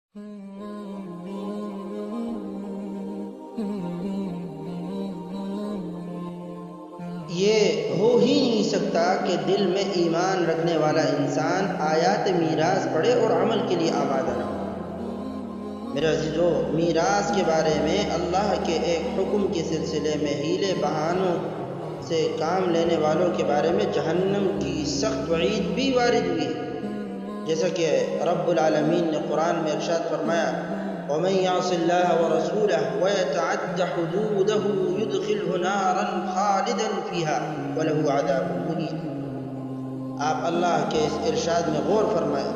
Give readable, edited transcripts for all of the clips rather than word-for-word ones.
یہ ہو ہی نہیں سکتا کہ دل میں ایمان رکھنے والا انسان آیات میراث پڑھے اور عمل کے لیے آمادہ نہ ہو۔ میرے عزیزو، میراث کے بارے میں اللہ کے ایک حکم کے سلسلے میں حیلے بہانوں سے کام لینے والوں کے بارے میں جہنم کی سخت وعید بھی وارد ہوئی ہے، جیسا کہ رب العالمین نے قرآن میں ارشاد فرمایا وَمَن يَعْصِ اللَّهَ وَرَسُولَهُ وَيَتَعَدَّ حُدُودَهُ يُدْخِلْهُ نَارًا خَالِدًا فِيهَا وَلَهُ عَذَابٌ مُهِينٌ۔ آپ اللہ کے اس ارشاد میں غور فرمائیں،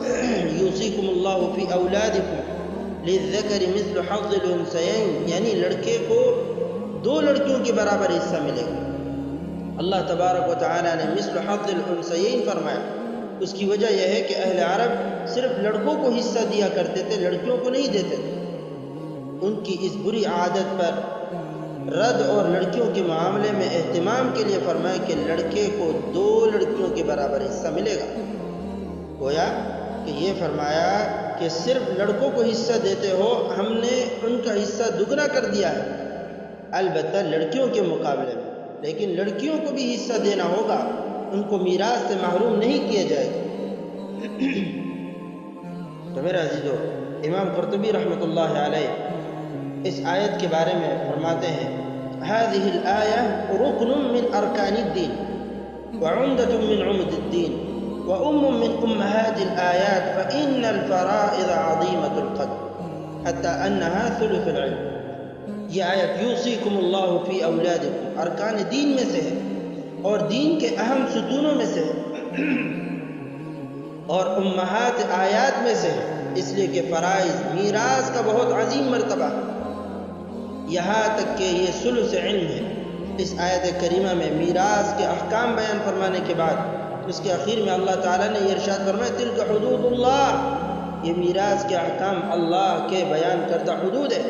یوصیکم اللہ فی اولادکم للذکر مثل حظ الانثیین، یعنی لڑکے کو دو لڑکیوں کے برابر حصہ ملے گا۔ اللہ تبارک و تعالی نے مثل حظ الانثیین فرمایا، اس کی وجہ یہ ہے کہ اہل عرب صرف لڑکوں کو حصہ دیا کرتے تھے، لڑکیوں کو نہیں دیتے تھے۔ ان کی اس بری عادت پر رد اور لڑکیوں کے معاملے میں اہتمام کے لیے فرمایا کہ لڑکے کو دو لڑکیوں کے برابر حصہ ملے گا۔ گویا کہ یہ فرمایا کہ صرف لڑکوں کو حصہ دیتے ہو، ہم نے ان کا حصہ دگنا کر دیا ہے، البتہ لڑکیوں کے مقابلے میں، لیکن لڑکیوں کو بھی حصہ دینا ہوگا، ان کو میراث سے محروم نہیں کیا جائے گا۔ تو میرے عزیزو، امام قرطبی رحمۃ اللہ علیہ اس آیت کے بارے میں فرماتے ہیں هذه الآية ركن من أركان الدين وعمدة من عمد الدين وأم من أمهات الآيات فإن الفرائض عظيمة القدر حتى أنها ثلث العلم۔ یہ آیت یوصیکم اللہ فی اولادکم ارکان دین میں سے ہے اور دین کے اہم ستونوں میں سے ہے اور امہات آیات میں سے ہے، اس لیے کہ فرائض میراث کا بہت عظیم مرتبہ ہے، یہاں تک کہ یہ ثلث علم ہے۔ اس آیت کریمہ میں میراث کے احکام بیان فرمانے کے بعد اس کے اخیر میں اللہ تعالیٰ نے یہ ارشاد فرمایا تلک حدود اللہ، یہ میراث کے احکام اللہ کے بیان کردہ حدود ہے۔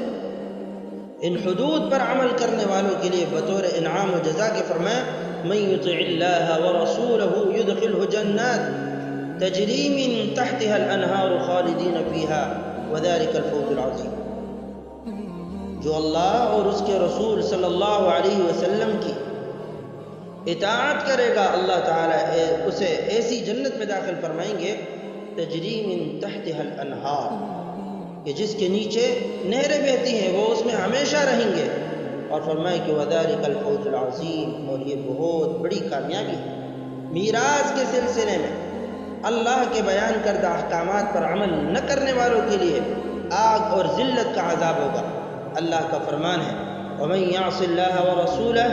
ان حدود پر عمل کرنے والوں کے لیے بطور انعام و جزا کے فرمایا من یطع اللہ ورسولہ یدخلہ جنات تجری من تحتها الانہار خالدین فیہا وذلک الفوز العظیم۔ جو اللہ اور اس کے رسول صلی اللہ علیہ وسلم کی اطاعت کرے گا، اللہ تعالیٰ اسے ایسی جنت میں داخل فرمائیں گے تجری من تحتها الانہار، کہ جس کے نیچے نہریں بہتی ہیں، وہ اس میں ہمیشہ رہیں گے، اور فرمائے کہ وذلک الفوز العظیم، اور یہ بہت بڑی کامیابی ہے۔ میراث کے سلسلے میں اللہ کے بیان کردہ احکامات پر عمل نہ کرنے والوں کے لیے آگ اور ذلت کا عذاب ہوگا۔ اللہ کا فرمان ہے وَمَن يَعْصِ اللَّهَ وَرَسُولَهُ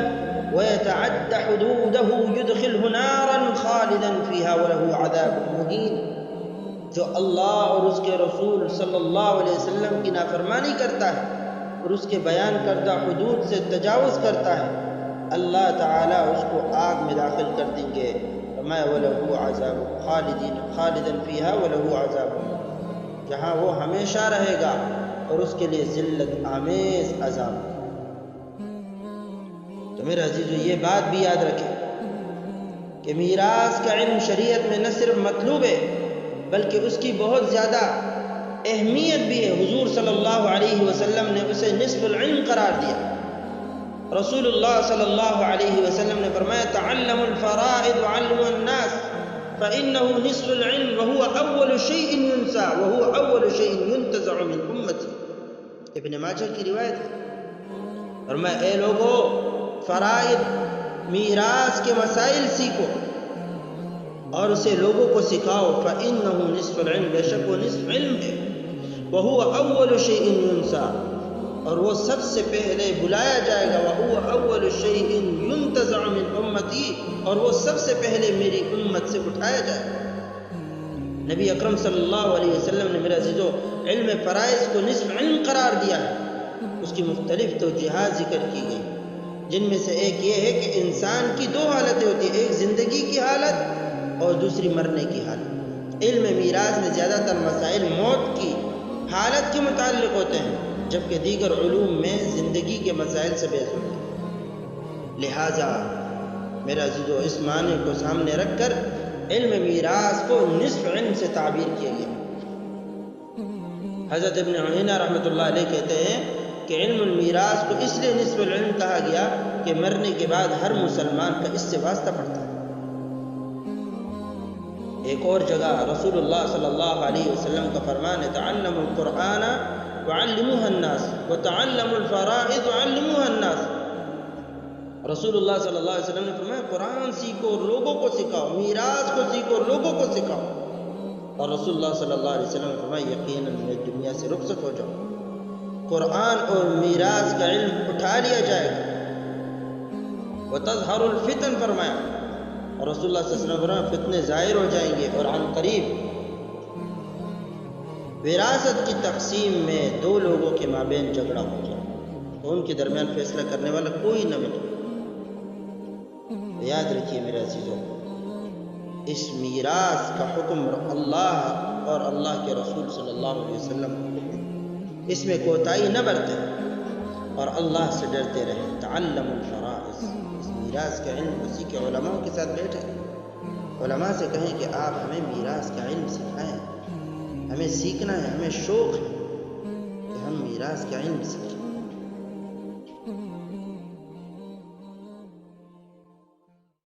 وَيَتَعَدَّ حُدُودَهُ يُدْخِلْهُ نَارًا خَالِدًا فِيهَا وَلَهُ عَذَابٌ مُهِينٌ۔ جو اللہ اور اس کے رسول صلی اللہ علیہ وسلم کی نافرمانی کرتا ہے اور اس کے بیان کردہ حدود سے تجاوز کرتا ہے، اللہ تعالیٰ اس کو آگ میں داخل کر دیں گے۔ فرمایا وَلَهُ عَذَابٌ خَالِدًا فِيهَا وَلَهُ عَذَابٌ، جہاں وہ ہمیشہ رہے گا اور اس کے لیے ذلت آمیز عذاب۔ تو میرے عزیزو، یہ بات بھی یاد رکھیں کہ میراث کا علم شریعت میں نہ صرف مطلوب ہے بلکہ اس کی بہت زیادہ اہمیت بھی ہے۔ حضور صلی اللہ علیہ وسلم نے اسے نصف العلم قرار دیا۔ رسول اللہ صلی اللہ علیہ وسلم نے فرمایا تعلموا الفرائض وعلموا الناس فإنه نصف العلم وهو أول شيء ينسى وهو أول شيء ينتزع من أمتي۔ ابن ماجہ کی روایت ہے، فرمایا اے لوگو، فرائض میراث کے مسائل سیکھو اور اسے لوگوں کو سکھاؤ، فإنه نصف العلم، بے شک وہ نصف علم ہے، وهو أول شيء ينسى، اور وہ سب سے پہلے بلایا جائے گا، وهو أول شيء ينتزع من أمتي، اور وہ سب سے پہلے میری امت سے اٹھایا جائے گا۔ نبی اکرم صلی اللہ علیہ وسلم نے میرے عزیزو علم فرائض کو نصف علم قرار دیا ہے۔ اس کی مختلف توجیہات ذکر کی گئی، جن میں سے ایک یہ ہے کہ انسان کی دو حالتیں ہوتی ہیں، ایک زندگی کی حالت اور دوسری مرنے کی حالت۔ علم میراث میں زیادہ تر مسائل موت کی حالت کے متعلق ہوتے ہیں، جبکہ دیگر علوم میں زندگی کے مسائل سے بحث ہوتی ہے۔ لہٰذا میرے عزیزو، اس معنی کو سامنے رکھ کر علم میراث کو نصف علم سے تعبیر کیا گیا۔ حضرت ابن عیینہ رحمۃ اللہ علیہ کہتے ہیں کہ علم المیراث کو اس لیے نصف العلم کہا گیا کہ مرنے کے بعد ہر مسلمان کا اس سے واسطہ پڑتا ہے۔ ایک اور جگہ رسول اللہ صلی اللہ علیہ وسلم کا فرمان ہے تعلموا القرآن وعلموه الناس وتعلموا الفرائض وعلموها الناس۔ رسول اللہ صلی اللہ علیہ وسلم نے فرمایا قرآن سیکھو اور لوگوں کو سکھاؤ، میراث کو سیکھو اور لوگوں کو سکھاؤ۔ اور رسول اللہ صلی اللہ علیہ وسلم نے فرمایا یقیناً میں دنیا سے رخصت ہو جاؤں، قرآن اور میراث کا علم اٹھا لیا جائے گا۔ وَتَظْهَرُ الْفِتَنَ فرمایا، اور رسول اللہ صلی اللہ علیہ وسلم نے فرمایا فتنے ظاہر ہو جائیں گے، اور عن قریب وراثت کی تقسیم میں دو لوگوں کے مابین جھگڑا ہو جائے تو ان کے درمیان فیصلہ کرنے والا کوئی نہ ملے۔ یاد رکھیے میرے عزیزوں، اس میراث کا حکم اللہ اور اللہ کے رسول صلی اللہ علیہ وسلم کو، اس میں کوتاہی نہ برتے اور اللہ سے ڈرتے رہے۔ تعلموا الفرائض، اس میراث کا علم اسی کے علماء کے ساتھ بیٹھے، علماء سے کہیں کہ آپ ہمیں میراث کا علم سکھائیں، ہمیں سیکھنا ہے، ہمیں شوق ہے کہ ہم میراث کا علم سیکھیں۔